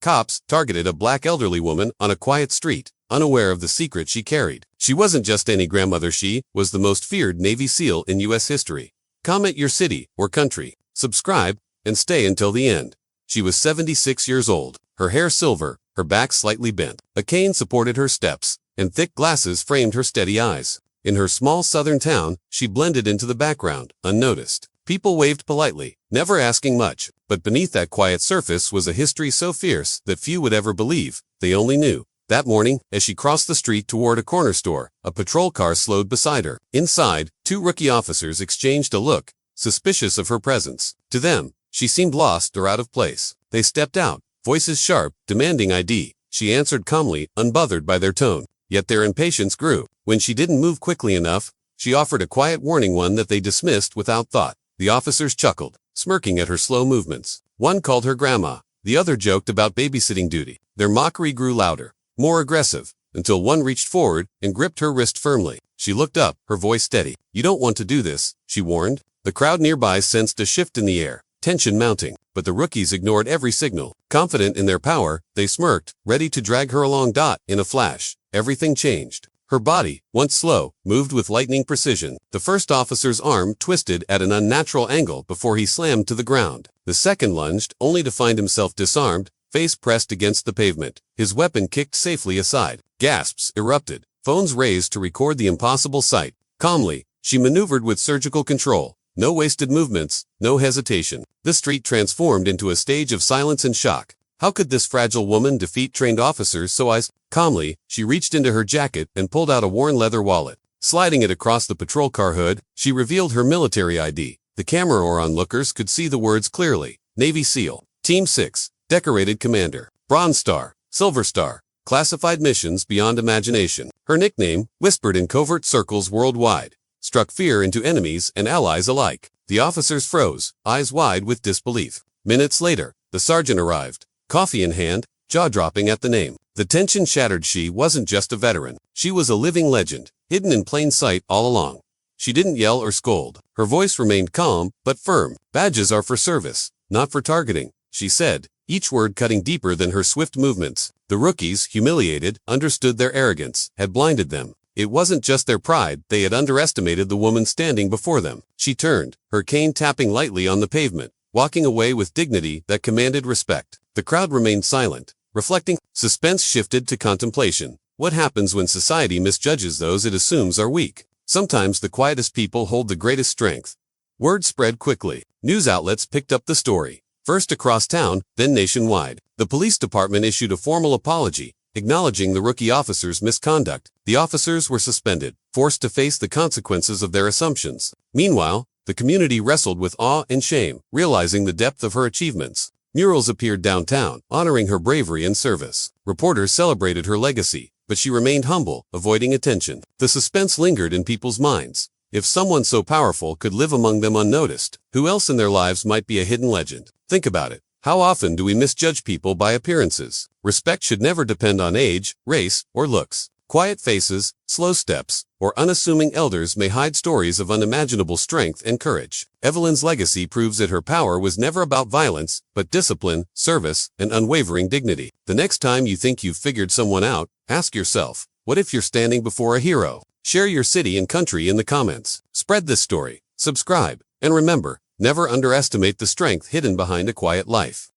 Cops targeted a black elderly woman on a quiet street, unaware of the secret she carried. She wasn't just any grandmother, she was the most feared Navy SEAL in U.S. history. Comment your city or country, subscribe, and stay until the end. She was 76 years old, her hair silver, her back slightly bent. A cane supported her steps, and thick glasses framed her steady eyes. In her small southern town, she blended into the background, unnoticed. People waved politely, never asking much, but beneath that quiet surface was a history so fierce that few would ever believe. They only knew. That morning, as she crossed the street toward a corner store, a patrol car slowed beside her. Inside, two rookie officers exchanged a look, suspicious of her presence. To them, she seemed lost or out of place. They stepped out, voices sharp, demanding ID. She answered calmly, unbothered by their tone. Yet their impatience grew. When she didn't move quickly enough, she offered a quiet warning, one that they dismissed without thought. The officers chuckled, smirking at her slow movements. One called her grandma. The other joked about babysitting duty. Their mockery grew louder, more aggressive, until one reached forward and gripped her wrist firmly. She looked up, her voice steady. "You don't want to do this," she warned. The crowd nearby sensed a shift in the air, tension mounting, but the rookies ignored every signal. Confident in their power, they smirked, ready to drag her along. In a flash, everything changed. Her body, once slow, moved with lightning precision. The first officer's arm twisted at an unnatural angle before he slammed to the ground. The second lunged, only to find himself disarmed, face pressed against the pavement. His weapon kicked safely aside. Gasps erupted. Phones raised to record the impossible sight. Calmly, she maneuvered with surgical control. No wasted movements, no hesitation. The street transformed into a stage of silence and shock. How could this fragile woman defeat trained officers so calmly, she reached into her jacket and pulled out a worn leather wallet. Sliding it across the patrol car hood, she revealed her military ID. The camera or onlookers could see the words clearly. Navy SEAL, Team 6, Decorated Commander, Bronze Star, Silver Star, classified missions beyond imagination. Her nickname, whispered in covert circles worldwide, struck fear into enemies and allies alike. The officers froze, eyes wide with disbelief. Minutes later, the sergeant arrived, coffee in hand, jaw-dropping at the name. The tension shattered. She wasn't just a veteran. She was a living legend, hidden in plain sight all along. She didn't yell or scold. Her voice remained calm, but firm. "Badges are for service, not for targeting," she said, each word cutting deeper than her swift movements. The rookies, humiliated, understood their arrogance had blinded them. It wasn't just their pride, they had underestimated the woman standing before them. She turned, her cane tapping lightly on the pavement, walking away with dignity that commanded respect. The crowd remained silent, reflecting. Suspense shifted to contemplation. What happens when society misjudges those it assumes are weak? Sometimes the quietest people hold the greatest strength. Word spread quickly. News outlets picked up the story, first across town, then nationwide. The police department issued a formal apology, acknowledging the rookie officers' misconduct. The officers were suspended, forced to face the consequences of their assumptions. Meanwhile, the community wrestled with awe and shame, realizing the depth of her achievements. Murals appeared downtown, honoring her bravery and service. Reporters celebrated her legacy, but she remained humble, avoiding attention. The suspense lingered in people's minds. If someone so powerful could live among them unnoticed, who else in their lives might be a hidden legend? Think about it. How often do we misjudge people by appearances? Respect should never depend on age, race, or looks. Quiet faces, slow steps, or unassuming elders may hide stories of unimaginable strength and courage. Evelyn's legacy proves that her power was never about violence, but discipline, service, and unwavering dignity. The next time you think you've figured someone out, ask yourself, what if you're standing before a hero? Share your city and country in the comments. Spread this story, subscribe, and remember, never underestimate the strength hidden behind a quiet life.